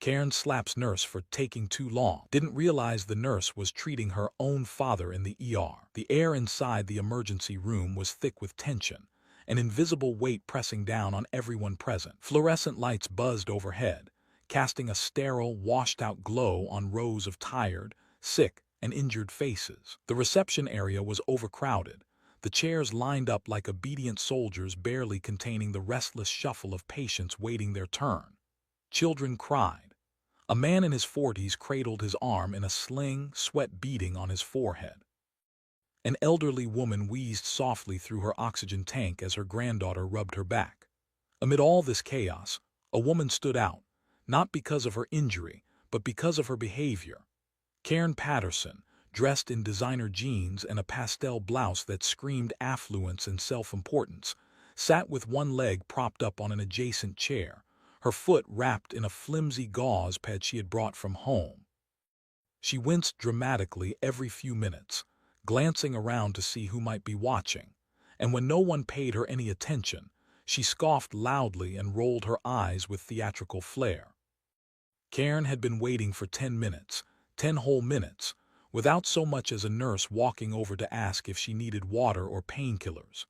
Karen slaps nurse for taking too long. Didn't realize the nurse was treating her own father in the ER. The air inside the emergency room was thick with tension, an invisible weight pressing down on everyone present. Fluorescent lights buzzed overhead, casting a sterile, washed-out glow on rows of tired, sick, and injured faces. The reception area was overcrowded, the chairs lined up like obedient soldiers barely containing the restless shuffle of patients waiting their turn. Children cried. A man in his 40s cradled his arm in a sling, sweat beading on his forehead. An elderly woman wheezed softly through her oxygen tank as her granddaughter rubbed her back. Amid all this chaos, a woman stood out, not because of her injury, but because of her behavior. Karen Patterson, dressed in designer jeans and a pastel blouse that screamed affluence and self-importance, sat with one leg propped up on an adjacent chair, her foot wrapped in a flimsy gauze pad she had brought from home. She winced dramatically every few minutes, glancing around to see who might be watching, and when no one paid her any attention, she scoffed loudly and rolled her eyes with theatrical flair. Karen had been waiting for 10 minutes, 10 whole minutes, without so much as a nurse walking over to ask if she needed water or painkillers.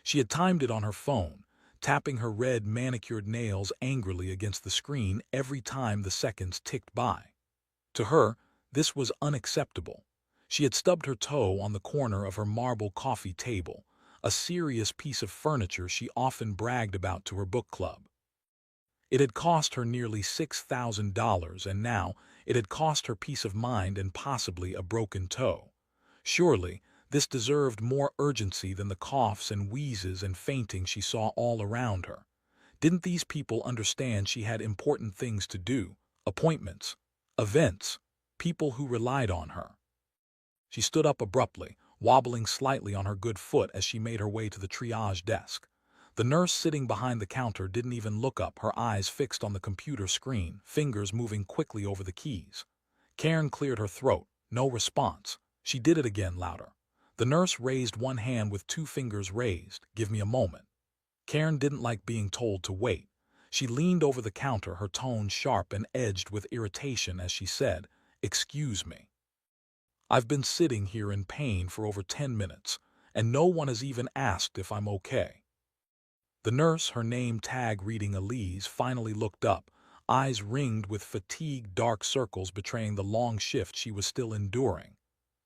She had timed it on her phone, tapping her red manicured nails angrily against the screen every time the seconds ticked by. To her, this was unacceptable. She had stubbed her toe on the corner of her marble coffee table, a serious piece of furniture she often bragged about to her book club. It had cost her nearly $6,000, and now it had cost her peace of mind and possibly a broken toe. Surely, this deserved more urgency than the coughs and wheezes and fainting she saw all around her. Didn't these people understand she had important things to do, appointments, events, people who relied on her? She stood up abruptly, wobbling slightly on her good foot as she made her way to the triage desk. The nurse sitting behind the counter didn't even look up, her eyes fixed on the computer screen, fingers moving quickly over the keys. Karen cleared her throat. No response. She did it again, louder. The nurse raised one hand with 2 fingers raised. Give me a moment. Karen didn't like being told to wait. She leaned over the counter, her tone sharp and edged with irritation as she said, "Excuse me. I've been sitting here in pain for over 10 minutes, and no one has even asked if I'm okay." The nurse, her name tag reading Elise, finally looked up, eyes ringed with fatigue, dark circles betraying the long shift she was still enduring.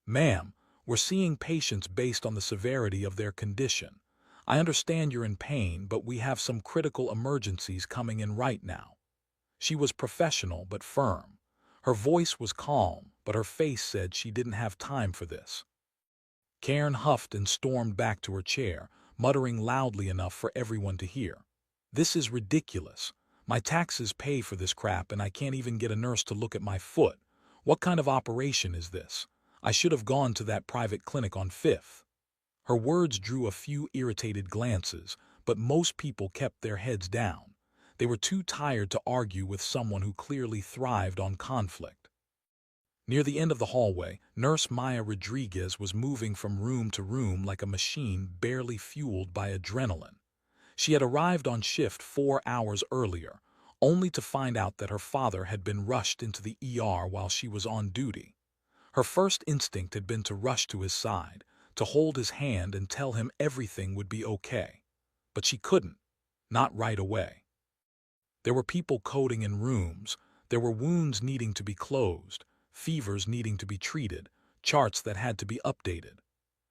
"Ma'am, we're seeing patients based on the severity of their condition. I understand you're in pain, but we have some critical emergencies coming in right now." She was professional but firm. Her voice was calm, but her face said she didn't have time for this. Karen huffed and stormed back to her chair, muttering loudly enough for everyone to hear. "This is ridiculous. My taxes pay for this crap and I can't even get a nurse to look at my foot. What kind of operation is this? I should have gone to that private clinic on 5th. Her words drew a few irritated glances, but most people kept their heads down. They were too tired to argue with someone who clearly thrived on conflict. Near the end of the hallway, Nurse Maya Rodriguez was moving from room to room like a machine barely fueled by adrenaline. She had arrived on shift 4 hours earlier, only to find out that her father had been rushed into the ER while she was on duty. Her first instinct had been to rush to his side, to hold his hand and tell him everything would be okay. But she couldn't, not right away. There were people coding in rooms, there were wounds needing to be closed, fevers needing to be treated, charts that had to be updated.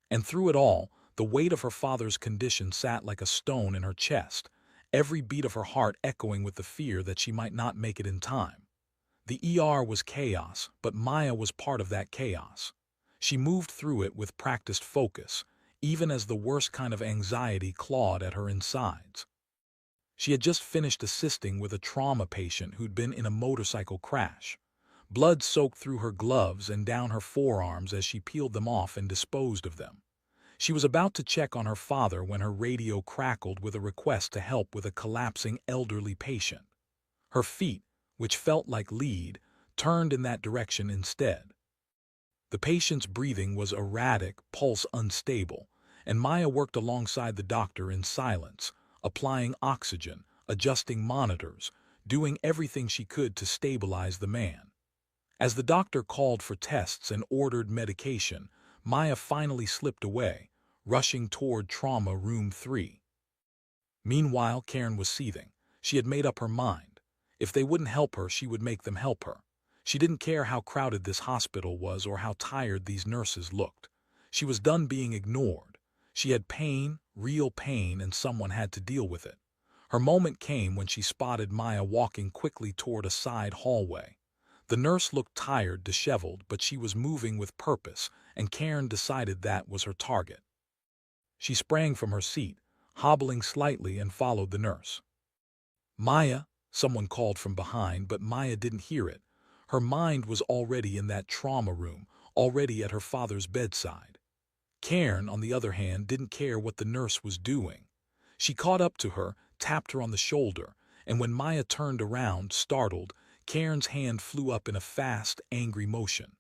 And through it all, the weight of her father's condition sat like a stone in her chest, every beat of her heart echoing with the fear that she might not make it in time. The ER was chaos, but Maya was part of that chaos. She moved through it with practiced focus, even as the worst kind of anxiety clawed at her insides. She had just finished assisting with a trauma patient who'd been in a motorcycle crash. Blood soaked through her gloves and down her forearms as she peeled them off and disposed of them. She was about to check on her father when her radio crackled with a request to help with a collapsing elderly patient. Her feet, which felt like lead, turned in that direction instead. The patient's breathing was erratic, pulse unstable, and Maya worked alongside the doctor in silence, applying oxygen, adjusting monitors, doing everything she could to stabilize the man. As the doctor called for tests and ordered medication, Maya finally slipped away, rushing toward trauma room 3. Meanwhile, Karen was seething. She had made up her mind. If they wouldn't help her, she would make them help her. She didn't care how crowded this hospital was or how tired these nurses looked. She was done being ignored. She had pain, real pain, and someone had to deal with it. Her moment came when she spotted Maya walking quickly toward a side hallway. The nurse looked tired, disheveled, but she was moving with purpose, and Karen decided that was her target. She sprang from her seat, hobbling slightly, and followed the nurse. "Maya," someone called from behind, but Maya didn't hear it. Her mind was already in that trauma room, already at her father's bedside. Karen, on the other hand, didn't care what the nurse was doing. She caught up to her, tapped her on the shoulder, and when Maya turned around, startled, Karen's hand flew up in a fast, angry motion.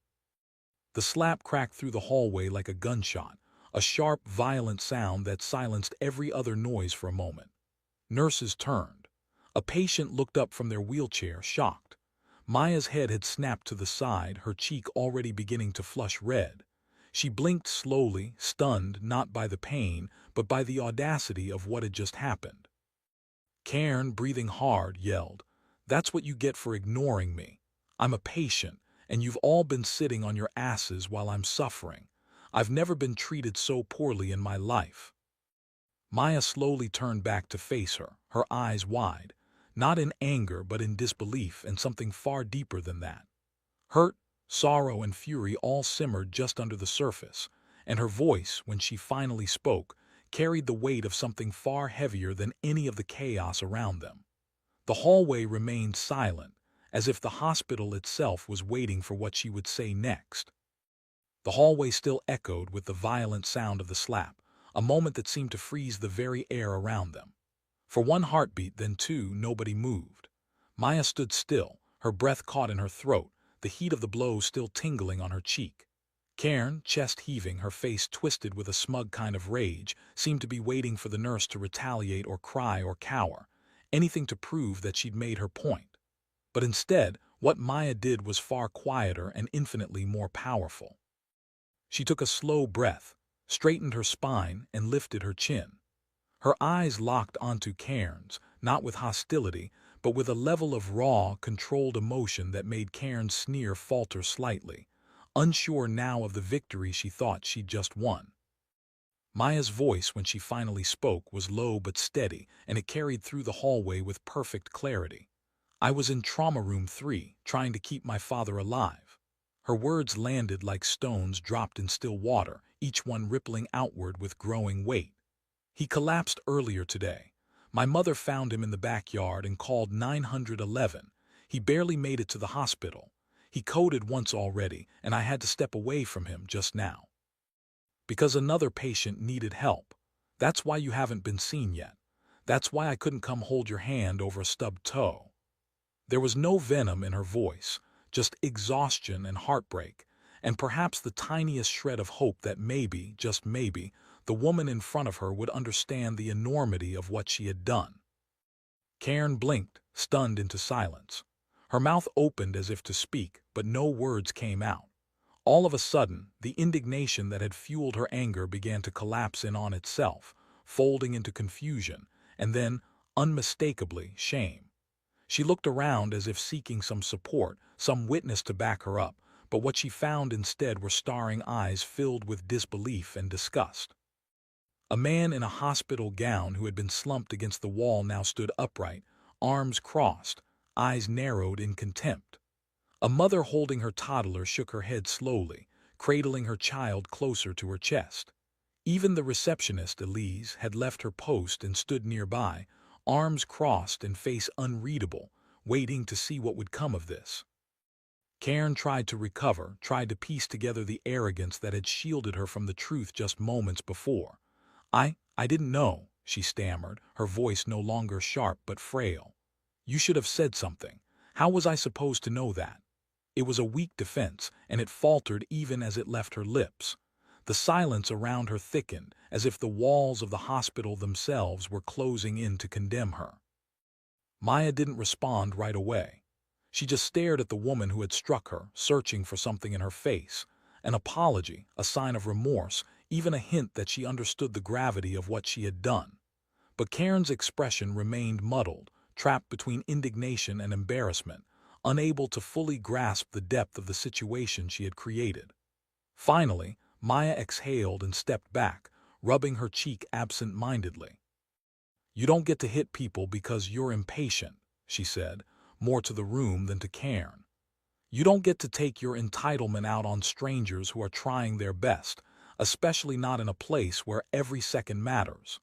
The slap cracked through the hallway like a gunshot, a sharp, violent sound that silenced every other noise for a moment. Nurses turned. A patient looked up from their wheelchair, shocked. Maya's head had snapped to the side, her cheek already beginning to flush red. She blinked slowly, stunned not by the pain, but by the audacity of what had just happened. Karen, breathing hard, yelled, "That's what you get for ignoring me. I'm a patient, and you've all been sitting on your asses while I'm suffering. I've never been treated so poorly in my life." Maya slowly turned back to face her, her eyes wide, not in anger but in disbelief and something far deeper than that. Hurt, sorrow, and fury all simmered just under the surface, and her voice, when she finally spoke, carried the weight of something far heavier than any of the chaos around them. The hallway remained silent, as if the hospital itself was waiting for what she would say next. The hallway still echoed with the violent sound of the slap, a moment that seemed to freeze the very air around them. For one heartbeat, then two, nobody moved. Maya stood still, her breath caught in her throat, the heat of the blow still tingling on her cheek. Karen, chest heaving, her face twisted with a smug kind of rage, seemed to be waiting for the nurse to retaliate or cry or cower, anything to prove that she'd made her point. But instead, what Maya did was far quieter and infinitely more powerful. She took a slow breath, straightened her spine, and lifted her chin. Her eyes locked onto Karen's, not with hostility, but with a level of raw, controlled emotion that made Karen's sneer falter slightly, unsure now of the victory she thought she'd just won. Maya's voice, when she finally spoke, was low but steady, and it carried through the hallway with perfect clarity. "I was in trauma room 3, trying to keep my father alive." Her words landed like stones dropped in still water, each one rippling outward with growing weight. "He collapsed earlier today. My mother found him in the backyard and called 911. He barely made it to the hospital. He coded once already, and I had to step away from him just now. Because another patient needed help. That's why you haven't been seen yet. That's why I couldn't come hold your hand over a stubbed toe." There was no venom in her voice, just exhaustion and heartbreak, and perhaps the tiniest shred of hope that maybe, just maybe, the woman in front of her would understand the enormity of what she had done. Karen blinked, stunned into silence. Her mouth opened as if to speak, but no words came out. All of a sudden, the indignation that had fueled her anger began to collapse in on itself, folding into confusion, and then, unmistakably, shame. She looked around as if seeking some support, some witness to back her up, but what she found instead were staring eyes filled with disbelief and disgust. A man in a hospital gown who had been slumped against the wall now stood upright, arms crossed, eyes narrowed in contempt. A mother holding her toddler shook her head slowly, cradling her child closer to her chest. Even the receptionist, Elise, had left her post and stood nearby, arms crossed and face unreadable, waiting to see what would come of this. Karen tried to recover, tried to piece together the arrogance that had shielded her from the truth just moments before. I didn't know," she stammered, her voice no longer sharp but frail. "You should have said something. How was I supposed to know that?" It was a weak defense, and it faltered even as it left her lips. The silence around her thickened, as if the walls of the hospital themselves were closing in to condemn her. Maya didn't respond right away. She just stared at the woman who had struck her, searching for something in her face. An apology, a sign of remorse, even a hint that she understood the gravity of what she had done. But Karen's expression remained muddled, trapped between indignation and embarrassment, unable to fully grasp the depth of the situation she had created. Finally, Maya exhaled and stepped back, rubbing her cheek absent-mindedly. "You don't get to hit people because you're impatient," she said, more to the room than to Karen. "You don't get to take your entitlement out on strangers who are trying their best, especially not in a place where every second matters."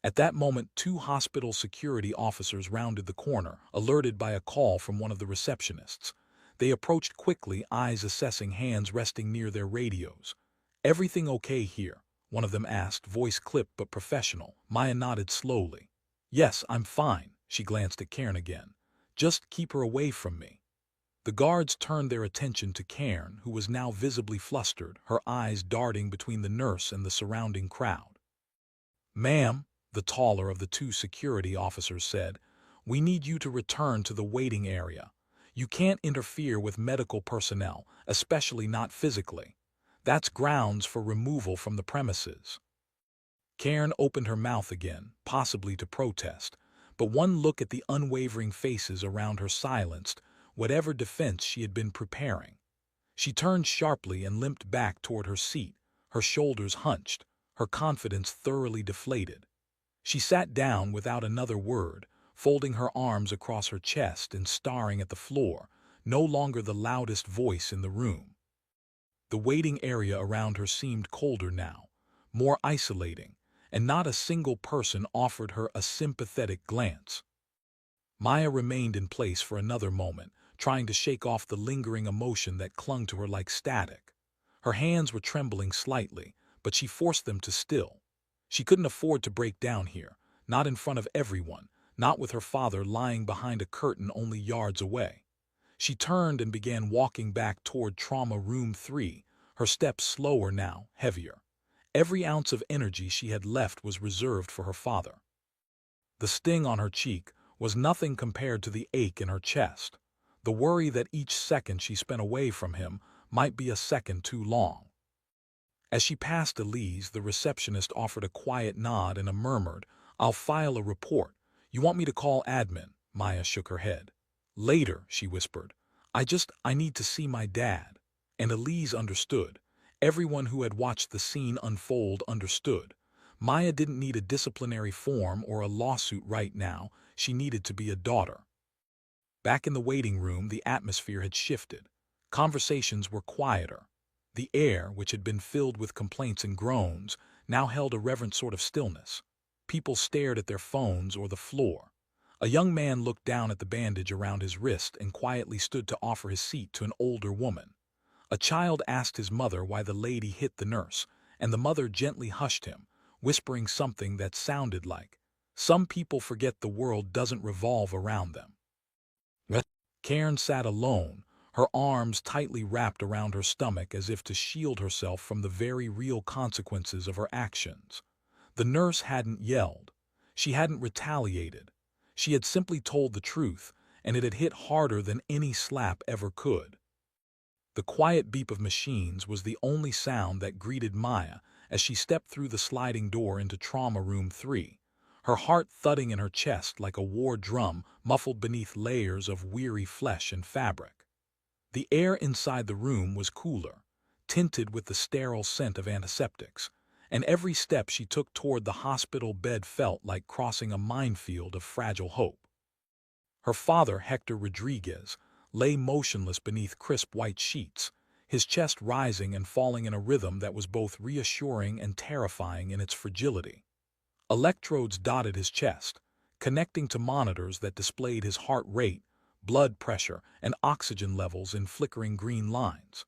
At that moment, two hospital security officers rounded the corner, alerted by a call from one of the receptionists. They approached quickly, eyes assessing, hands resting near their radios. "Everything okay here?" one of them asked, voice clipped but professional. Maya nodded slowly. "Yes, I'm fine." She glanced at Karen again. "Just keep her away from me." The guards turned their attention to Karen, who was now visibly flustered, her eyes darting between the nurse and the surrounding crowd. "Ma'am," the taller of the two security officers said, "we need you to return to the waiting area. You can't interfere with medical personnel, especially not physically. That's grounds for removal from the premises." Karen opened her mouth again, possibly to protest, but one look at the unwavering faces around her silenced whatever defense she had been preparing. She turned sharply and limped back toward her seat, her shoulders hunched, her confidence thoroughly deflated. She sat down without another word, folding her arms across her chest and staring at the floor, no longer the loudest voice in the room. The waiting area around her seemed colder now, more isolating, and not a single person offered her a sympathetic glance. Maya remained in place for another moment, trying to shake off the lingering emotion that clung to her like static. Her hands were trembling slightly, but she forced them to still. She couldn't afford to break down here, not in front of everyone, not with her father lying behind a curtain only yards away. She turned and began walking back toward Trauma Room 3, her steps slower now, heavier. Every ounce of energy she had left was reserved for her father. The sting on her cheek was nothing compared to the ache in her chest, the worry that each second she spent away from him might be a second too long. As she passed Elise, the receptionist offered a quiet nod and a murmured, "I'll file a report. You want me to call admin?" Maya shook her head. "Later," she whispered. I need to see my dad." And Elise understood. Everyone who had watched the scene unfold understood. Maya didn't need a disciplinary form or a lawsuit right now. She needed to be a daughter. Back in the waiting room, the atmosphere had shifted. Conversations were quieter. The air, which had been filled with complaints and groans, now held a reverent sort of stillness. People stared at their phones or the floor. A young man looked down at the bandage around his wrist and quietly stood to offer his seat to an older woman. A child asked his mother why the lady hit the nurse, and the mother gently hushed him, whispering something that sounded like, "Some people forget the world doesn't revolve around them." Karen sat alone, her arms tightly wrapped around her stomach as if to shield herself from the very real consequences of her actions. The nurse hadn't yelled. She hadn't retaliated. She had simply told the truth, and it had hit harder than any slap ever could. The quiet beep of machines was the only sound that greeted Maya as she stepped through the sliding door into Trauma Room 3, her heart thudding in her chest like a war drum muffled beneath layers of weary flesh and fabric. The air inside the room was cooler, tinted with the sterile scent of antiseptics, and every step she took toward the hospital bed felt like crossing a minefield of fragile hope. Her father, Hector Rodriguez, lay motionless beneath crisp white sheets, his chest rising and falling in a rhythm that was both reassuring and terrifying in its fragility. Electrodes dotted his chest, connecting to monitors that displayed his heart rate, blood pressure, and oxygen levels in flickering green lines.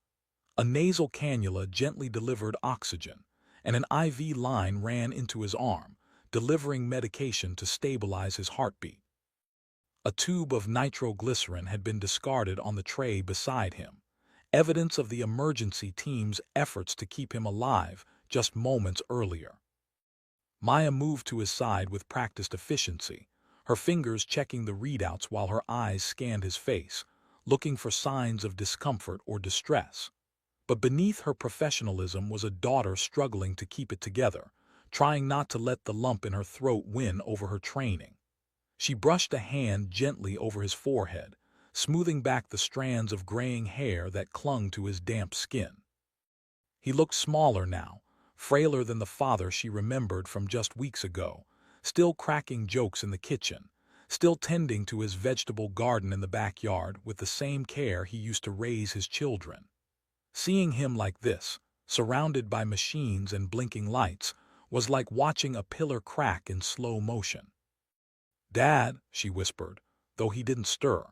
A nasal cannula gently delivered oxygen, and an IV line ran into his arm, delivering medication to stabilize his heartbeat. A tube of nitroglycerin had been discarded on the tray beside him, evidence of the emergency team's efforts to keep him alive just moments earlier. Maya moved to his side with practiced efficiency, her fingers checking the readouts while her eyes scanned his face, looking for signs of discomfort or distress. But beneath her professionalism was a daughter struggling to keep it together, trying not to let the lump in her throat win over her training. She brushed a hand gently over his forehead, smoothing back the strands of graying hair that clung to his damp skin. He looked smaller now, frailer than the father she remembered from just weeks ago, still cracking jokes in the kitchen, still tending to his vegetable garden in the backyard with the same care he used to raise his children. Seeing him like this, surrounded by machines and blinking lights, was like watching a pillar crack in slow motion. "Dad," she whispered, though he didn't stir.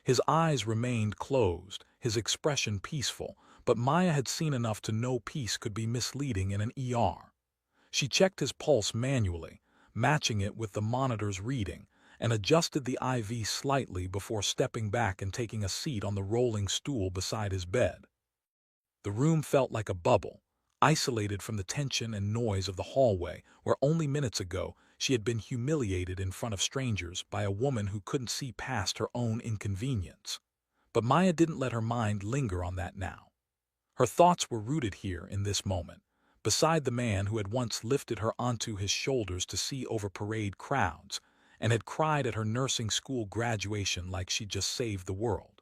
His eyes remained closed, his expression peaceful, but Maya had seen enough to know peace could be misleading in an ER. She checked his pulse manually, matching it with the monitor's reading, and adjusted the IV slightly before stepping back and taking a seat on the rolling stool beside his bed. The room felt like a bubble, isolated from the tension and noise of the hallway, where only minutes ago she had been humiliated in front of strangers by a woman who couldn't see past her own inconvenience. But Maya didn't let her mind linger on that now. Her thoughts were rooted here in this moment, beside the man who had once lifted her onto his shoulders to see over parade crowds and had cried at her nursing school graduation like she'd just saved the world.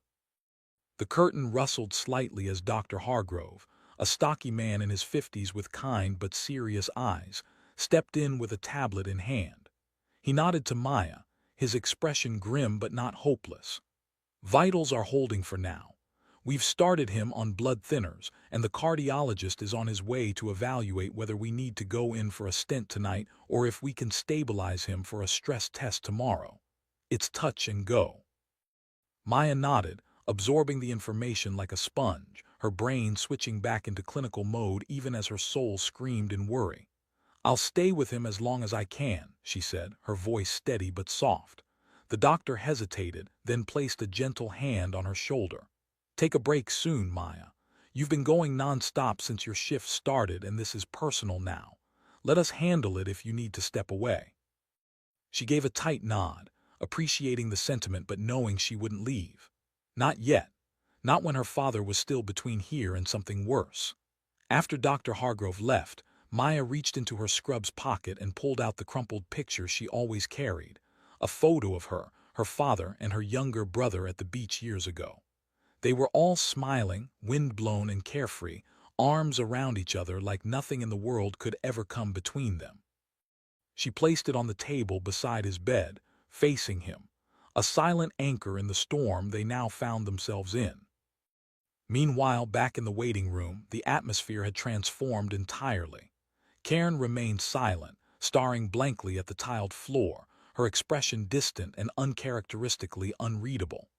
The curtain rustled slightly as Dr. Hargrove, a stocky man in his 50s with kind but serious eyes, stepped in with a tablet in hand. He nodded to Maya, his expression grim but not hopeless. "Vitals are holding for now. We've started him on blood thinners, and the cardiologist is on his way to evaluate whether we need to go in for a stent tonight or if we can stabilize him for a stress test tomorrow. It's touch and go." Maya nodded, absorbing the information like a sponge, her brain switching back into clinical mode even as her soul screamed in worry. "I'll stay with him as long as I can," she said, her voice steady but soft. The doctor hesitated, then placed a gentle hand on her shoulder. "Take a break soon, Maya. You've been going non-stop since your shift started, and this is personal now. Let us handle it if you need to step away." She gave a tight nod, appreciating the sentiment but knowing she wouldn't leave. Not yet. Not when her father was still between here and something worse. After Dr. Hargrove left, Maya reached into her scrub's pocket and pulled out the crumpled picture she always carried, a photo of her, her father, and her younger brother at the beach years ago. They were all smiling, wind-blown and carefree, arms around each other like nothing in the world could ever come between them. She placed it on the table beside his bed, facing him, a silent anchor in the storm they now found themselves in. Meanwhile, back in the waiting room, the atmosphere had transformed entirely. Karen remained silent, staring blankly at the tiled floor, her expression distant and uncharacteristically unreadable.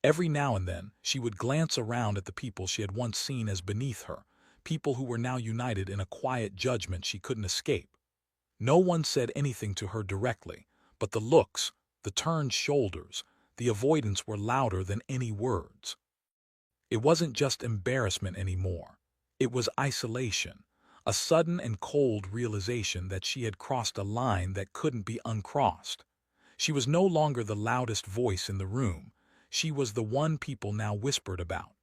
Every now and then, she would glance around at the people she had once seen as beneath her, people who were now united in a quiet judgment she couldn't escape. No one said anything to her directly, but the looks, the turned shoulders, the avoidance were louder than any words. It wasn't just embarrassment anymore. It was isolation, a sudden and cold realization that she had crossed a line that couldn't be uncrossed. She was no longer the loudest voice in the room. She was the one people now whispered about.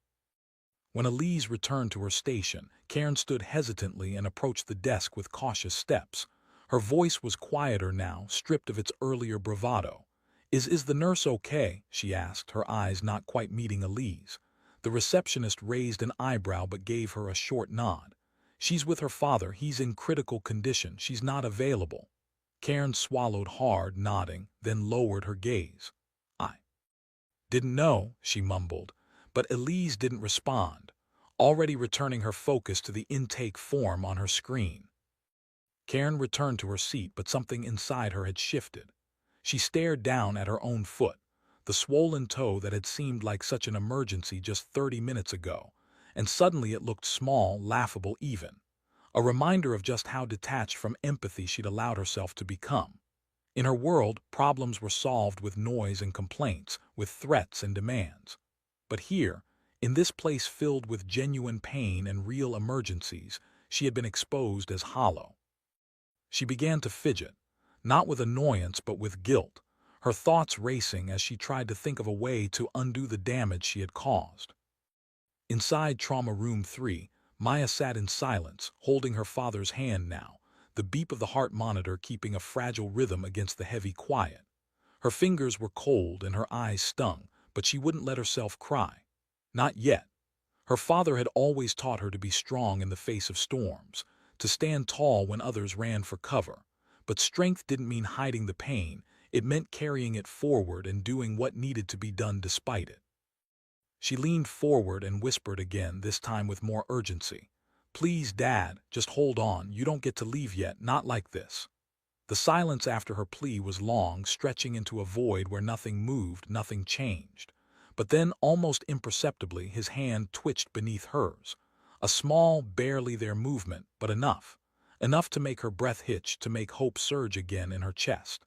When Elise returned to her station, Karen stood hesitantly and approached the desk with cautious steps. Her voice was quieter now, stripped of its earlier bravado. Is the nurse okay?" she asked, her eyes not quite meeting Elise. The receptionist raised an eyebrow but gave her a short nod. "She's with her father. He's in critical condition. She's not available." Karen swallowed hard, nodding, then lowered her gaze. "I didn't know," she mumbled, but Elise didn't respond, already returning her focus to the intake form on her screen. Karen returned to her seat, but something inside her had shifted. She stared down at her own foot, the swollen toe that had seemed like such an emergency just 30 minutes ago, and suddenly it looked small, laughable even, a reminder of just how detached from empathy she'd allowed herself to become. In her world, problems were solved with noise and complaints, with threats and demands. But here, in this place filled with genuine pain and real emergencies, she had been exposed as hollow. She began to fidget, not with annoyance but with guilt, her thoughts racing as she tried to think of a way to undo the damage she had caused. Inside Trauma Room 3, Maya sat in silence, holding her father's hand now, the beep of the heart monitor keeping a fragile rhythm against the heavy quiet. Her fingers were cold and her eyes stung, but she wouldn't let herself cry. Not yet. Her father had always taught her to be strong in the face of storms, to stand tall when others ran for cover. But strength didn't mean hiding the pain, it meant carrying it forward and doing what needed to be done despite it. She leaned forward and whispered again, this time with more urgency. "Please, Dad, just hold on, you don't get to leave yet, not like this." The silence after her plea was long, stretching into a void where nothing moved, nothing changed. But then, almost imperceptibly, his hand twitched beneath hers. A small, barely there movement, but enough. Enough to make her breath hitch, to make hope surge again in her chest.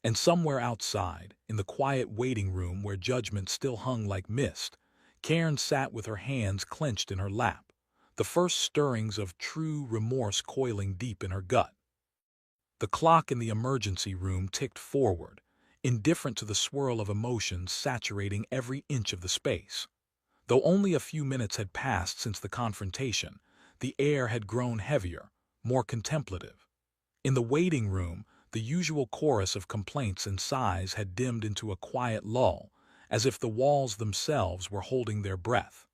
And somewhere outside, in the quiet waiting room where judgment still hung like mist, Karen sat with her hands clenched in her lap, the first stirrings of true remorse coiling deep in her gut. The clock in the emergency room ticked forward, indifferent to the swirl of emotions saturating every inch of the space. Though only a few minutes had passed since the confrontation, the air had grown heavier, more contemplative. In the waiting room, the usual chorus of complaints and sighs had dimmed into a quiet lull, as if the walls themselves were holding their breath.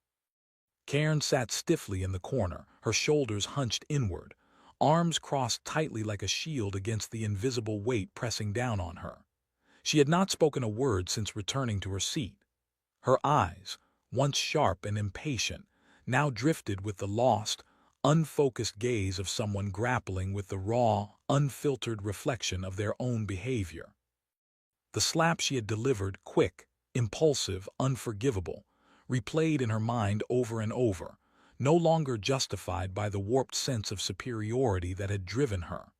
Karen sat stiffly in the corner, her shoulders hunched inward, arms crossed tightly like a shield against the invisible weight pressing down on her. She had not spoken a word since returning to her seat. Her eyes, once sharp and impatient, now drifted with the lost, unfocused gaze of someone grappling with the raw, unfiltered reflection of their own behavior. The slap she had delivered, quick, impulsive, unforgivable, replayed in her mind over and over, no longer justified by the warped sense of superiority that had driven her.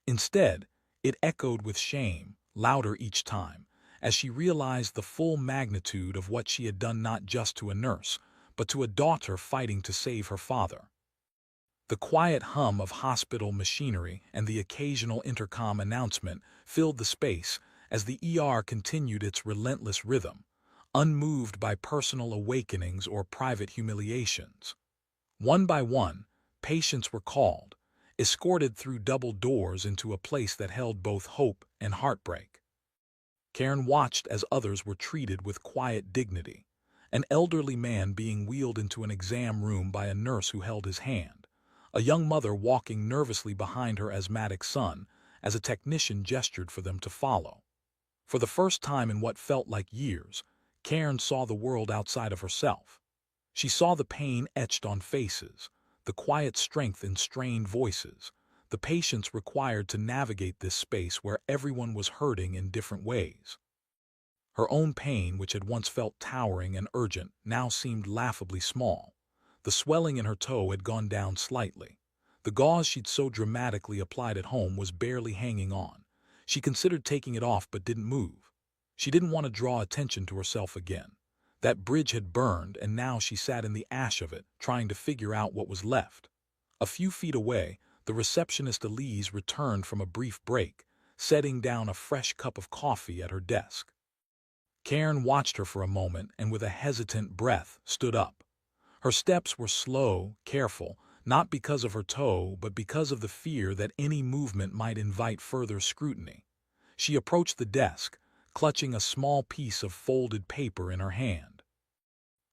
Instead, it echoed with shame, louder each time, as she realized the full magnitude of what she had done, not just to a nurse, but to a daughter fighting to save her father. The quiet hum of hospital machinery and the occasional intercom announcement filled the space as the ER continued its relentless rhythm, unmoved by personal awakenings or private humiliations. One by one, patients were called, escorted through double doors into a place that held both hope and heartbreak. Karen watched as others were treated with quiet dignity, an elderly man being wheeled into an exam room by a nurse who held his hand, a young mother walking nervously behind her asthmatic son as a technician gestured for them to follow. For the first time in what felt like years, Karen saw the world outside of herself. She saw the pain etched on faces, the quiet strength in strained voices, the patience required to navigate this space where everyone was hurting in different ways. Her own pain, which had once felt towering and urgent, now seemed laughably small. The swelling in her toe had gone down slightly. The gauze she'd so dramatically applied at home was barely hanging on. She considered taking it off but didn't move. She didn't want to draw attention to herself again. That bridge had burned, and now she sat in the ash of it, trying to figure out what was left. A few feet away, the receptionist Elise returned from a brief break, setting down a fresh cup of coffee at her desk. Karen watched her for a moment and with a hesitant breath stood up. Her steps were slow, careful, not because of her toe, but because of the fear that any movement might invite further scrutiny. She approached the desk, clutching a small piece of folded paper in her hand.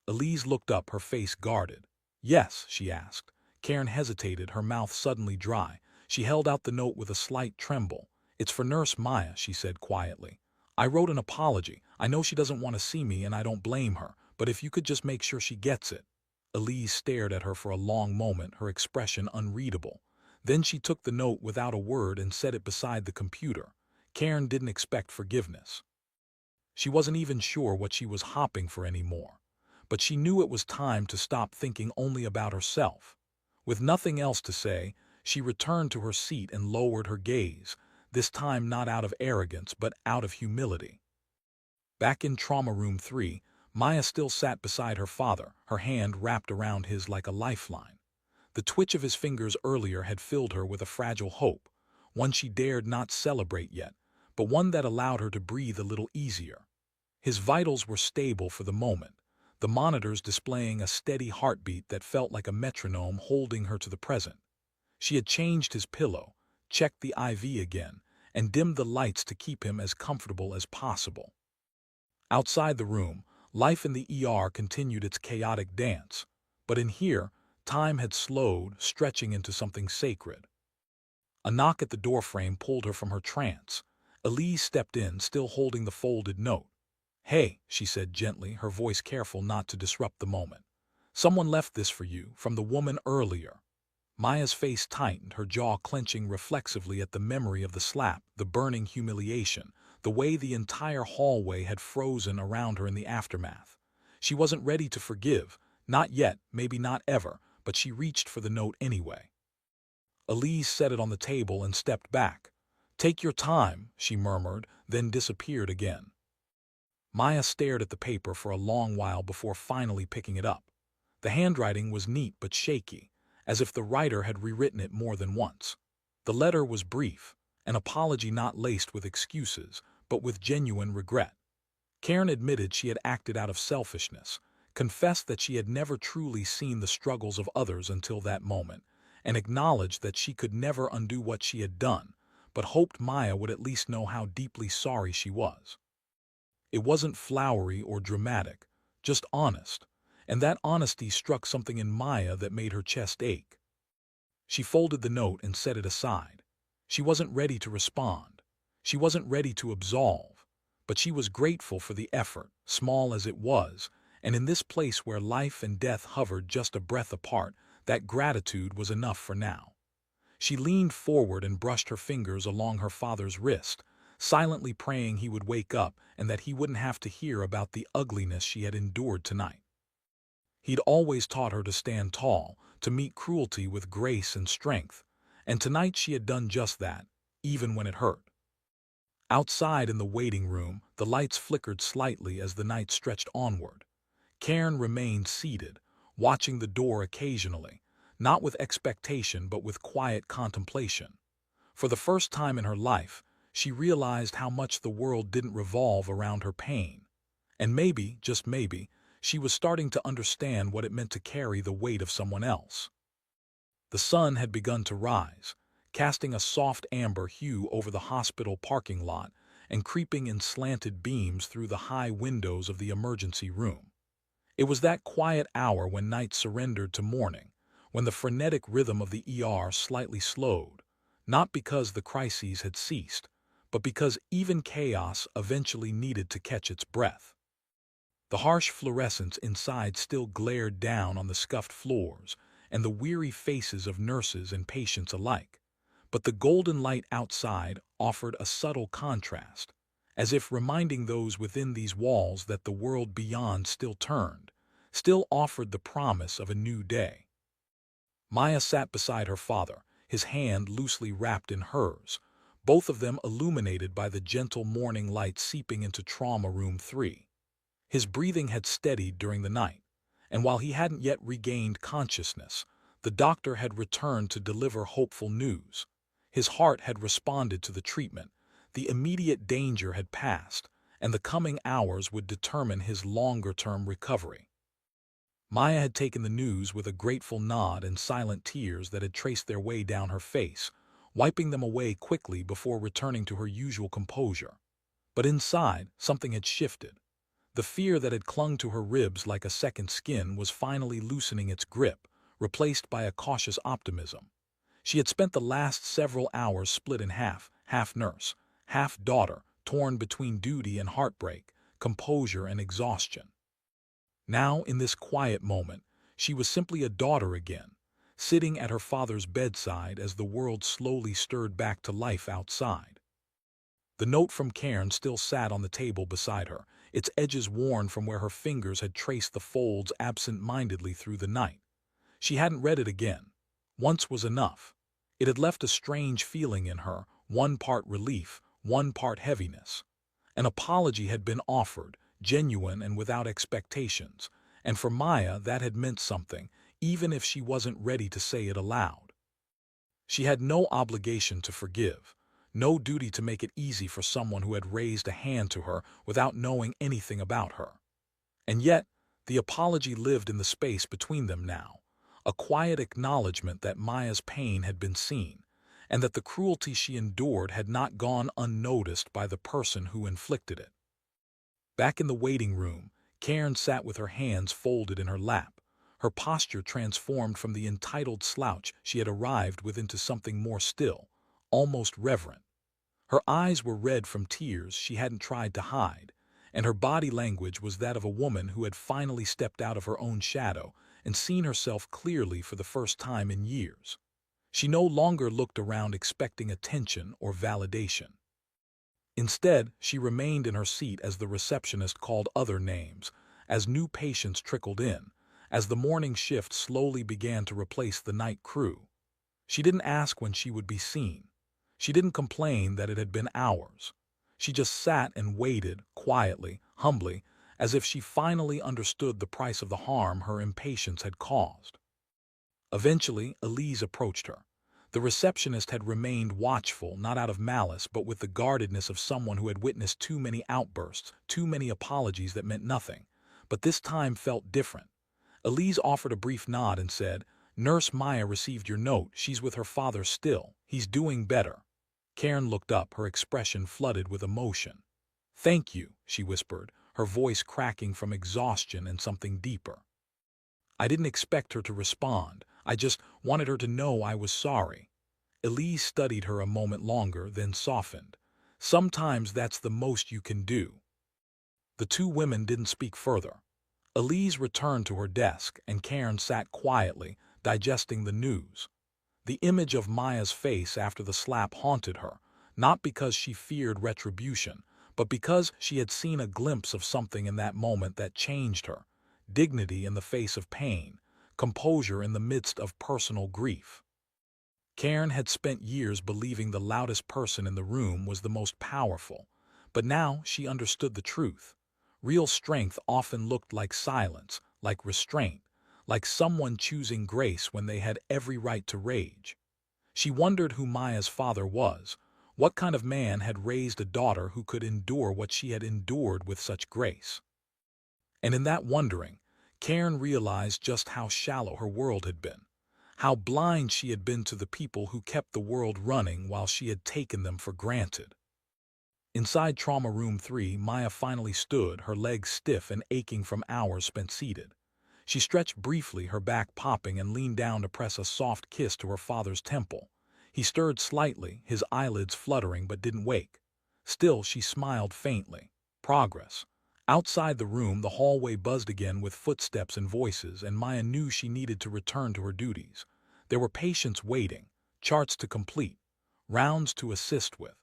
Elise looked up, her face guarded. "Yes," she asked. Karen hesitated, her mouth suddenly dry. She held out the note with a slight tremble. "It's for Nurse Maya," she said quietly. "I wrote an apology. I know she doesn't want to see me and I don't blame her, but if you could just make sure she gets it." Elise stared at her for a long moment, her expression unreadable. Then she took the note without a word and set it beside the computer. Karen didn't expect forgiveness. She wasn't even sure what she was hopping for anymore. But she knew it was time to stop thinking only about herself. With nothing else to say, she returned to her seat and lowered her gaze, this time not out of arrogance but out of humility. Back in Trauma Room 3, Maya still sat beside her father, her hand wrapped around his like a lifeline. The twitch of his fingers earlier had filled her with a fragile hope, one she dared not celebrate yet, but one that allowed her to breathe a little easier. His vitals were stable for the moment, the monitors displaying a steady heartbeat that felt like a metronome holding her to the present. She had changed his pillow, checked the IV again, and dimmed the lights to keep him as comfortable as possible. Outside the room, life in the ER continued its chaotic dance, but in here, time had slowed, stretching into something sacred. A knock at the doorframe pulled her from her trance. Elise stepped in, still holding the folded note. "Hey," she said gently, her voice careful not to disrupt the moment. "Someone left this for you, from the woman earlier." Maya's face tightened, her jaw clenching reflexively at the memory of the slap, the burning humiliation, the way the entire hallway had frozen around her in the aftermath. She wasn't ready to forgive, not yet, maybe not ever, but she reached for the note anyway. Elise set it on the table and stepped back. "Take your time," she murmured, then disappeared again. Maya stared at the paper for a long while before finally picking it up. The handwriting was neat but shaky, as if the writer had rewritten it more than once. The letter was brief, an apology not laced with excuses, but with genuine regret. Karen admitted she had acted out of selfishness, confessed that she had never truly seen the struggles of others until that moment, and acknowledged that she could never undo what she had done, but hoped Maya would at least know how deeply sorry she was. It wasn't flowery or dramatic, just honest, and that honesty struck something in Maya that made her chest ache. She folded the note and set it aside. She wasn't ready to respond. She wasn't ready to absolve, but she was grateful for the effort, small as it was, and in this place where life and death hovered just a breath apart, that gratitude was enough for now. She leaned forward and brushed her fingers along her father's wrist, silently praying he would wake up and that he wouldn't have to hear about the ugliness she had endured tonight. He'd always taught her to stand tall, to meet cruelty with grace and strength, and tonight she had done just that, even when it hurt. Outside in the waiting room, the lights flickered slightly as the night stretched onward. Karen remained seated, watching the door occasionally, not with expectation but with quiet contemplation. For the first time in her life, she realized how much the world didn't revolve around her pain. And maybe, just maybe, she was starting to understand what it meant to carry the weight of someone else. The sun had begun to rise, casting a soft amber hue over the hospital parking lot and creeping in slanted beams through the high windows of the emergency room. It was that quiet hour when night surrendered to morning, when the frenetic rhythm of the ER slightly slowed, not because the crises had ceased, but because even chaos eventually needed to catch its breath. The harsh fluorescence inside still glared down on the scuffed floors and the weary faces of nurses and patients alike, but the golden light outside offered a subtle contrast, as if reminding those within these walls that the world beyond still turned, still offered the promise of a new day. Maya sat beside her father, his hand loosely wrapped in hers, both of them illuminated by the gentle morning light seeping into Trauma Room 3. His breathing had steadied during the night, and while he hadn't yet regained consciousness, the doctor had returned to deliver hopeful news. His heart had responded to the treatment, the immediate danger had passed, and the coming hours would determine his longer-term recovery. Maya had taken the news with a grateful nod and silent tears that had traced their way down her face, wiping them away quickly before returning to her usual composure. But inside, something had shifted. The fear that had clung to her ribs like a second skin was finally loosening its grip, replaced by a cautious optimism. She had spent the last several hours split in half nurse, half daughter, torn between duty and heartbreak, composure and exhaustion. Now, in this quiet moment, she was simply a daughter again, sitting at her father's bedside as the world slowly stirred back to life outside. The note from Karen still sat on the table beside her, its edges worn from where her fingers had traced the folds absent-mindedly through the night. She hadn't read it again. Once was enough. It had left a strange feeling in her, one part relief, one part heaviness. An apology had been offered, genuine and without expectations, and for Maya that had meant something, even if she wasn't ready to say it aloud. She had no obligation to forgive, no duty to make it easy for someone who had raised a hand to her without knowing anything about her. And yet, the apology lived in the space between them now, a quiet acknowledgement that Maya's pain had been seen, and that the cruelty she endured had not gone unnoticed by the person who inflicted it. Back in the waiting room, Karen sat with her hands folded in her lap, her posture transformed from the entitled slouch she had arrived with into something more still, almost reverent. Her eyes were red from tears she hadn't tried to hide, and her body language was that of a woman who had finally stepped out of her own shadow and seen herself clearly for the first time in years. She no longer looked around expecting attention or validation. Instead, she remained in her seat as the receptionist called other names, as new patients trickled in, as the morning shift slowly began to replace the night crew. She didn't ask when she would be seen. She didn't complain that it had been hours. She just sat and waited, quietly, humbly, as if she finally understood the price of the harm her impatience had caused. Eventually, Elise approached her. The receptionist had remained watchful, not out of malice, but with the guardedness of someone who had witnessed too many outbursts, too many apologies that meant nothing. But this time felt different. Elise offered a brief nod and said, "Nurse Maya received your note. She's with her father still. He's doing better." Karen looked up, her expression flooded with emotion. "Thank you," she whispered, her voice cracking from exhaustion and something deeper. "I didn't expect her to respond. I just wanted her to know I was sorry." Elise studied her a moment longer, then softened. "Sometimes that's the most you can do." The two women didn't speak further. Elise returned to her desk, and Karen sat quietly, digesting the news. The image of Maya's face after the slap haunted her, not because she feared retribution, but because she had seen a glimpse of something in that moment that changed her: dignity in the face of pain, composure in the midst of personal grief. Karen had spent years believing the loudest person in the room was the most powerful, but now she understood the truth. Real strength often looked like silence, like restraint, like someone choosing grace when they had every right to rage. She wondered who Maya's father was, what kind of man had raised a daughter who could endure what she had endured with such grace. And in that wondering, Karen realized just how shallow her world had been, how blind she had been to the people who kept the world running while she had taken them for granted. Inside Trauma Room 3, Maya finally stood, her legs stiff and aching from hours spent seated. She stretched briefly, her back popping, and leaned down to press a soft kiss to her father's temple. He stirred slightly, his eyelids fluttering, but didn't wake. Still, she smiled faintly. Progress. Outside the room, the hallway buzzed again with footsteps and voices, and Maya knew she needed to return to her duties. There were patients waiting, charts to complete, rounds to assist with.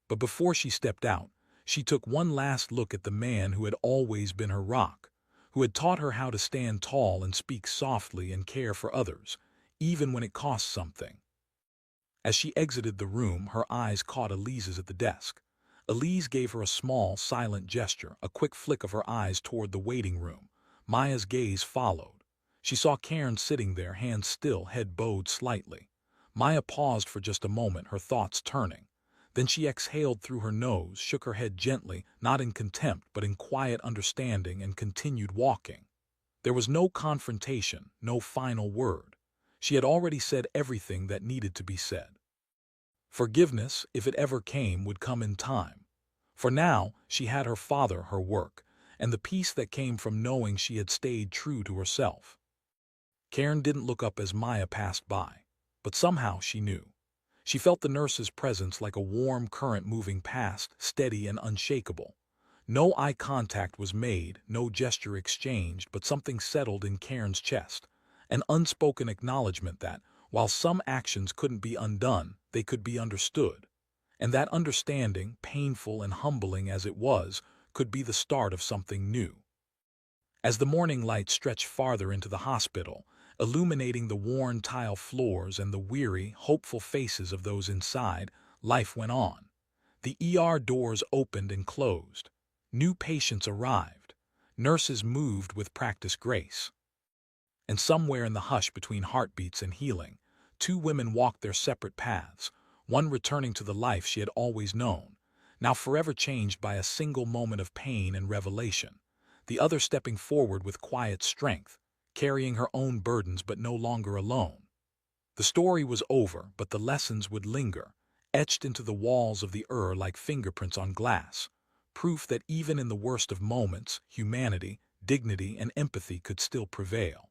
But before she stepped out, she took one last look at the man who had always been her rock, who had taught her how to stand tall and speak softly and care for others, even when it cost something. As she exited the room, her eyes caught Elise's at the desk. Elise gave her a small, silent gesture, a quick flick of her eyes toward the waiting room. Maya's gaze followed. She saw Karen sitting there, hands still, head bowed slightly. Maya paused for just a moment, her thoughts turning. Then she exhaled through her nose, shook her head gently, not in contempt but in quiet understanding, and continued walking. There was no confrontation, no final word. She had already said everything that needed to be said. Forgiveness, if it ever came, would come in time. For now, she had her father, her work, and the peace that came from knowing she had stayed true to herself. Karen didn't look up as Maya passed by, but somehow she knew. She felt the nurse's presence like a warm current moving past, steady and unshakable. No eye contact was made, no gesture exchanged, but something settled in Karen's chest, an unspoken acknowledgement that, while some actions couldn't be undone, they could be understood. And that understanding, painful and humbling as it was, could be the start of something new. As the morning light stretched farther into the hospital, illuminating the worn tile floors and the weary, hopeful faces of those inside, life went on. The ER doors opened and closed. New patients arrived. Nurses moved with practiced grace. And somewhere in the hush between heartbeats and healing, two women walked their separate paths, one returning to the life she had always known, now forever changed by a single moment of pain and revelation, the other stepping forward with quiet strength, carrying her own burdens but no longer alone. The story was over, but the lessons would linger, etched into the walls of the like fingerprints on glass, proof that even in the worst of moments, humanity, dignity, and empathy could still prevail.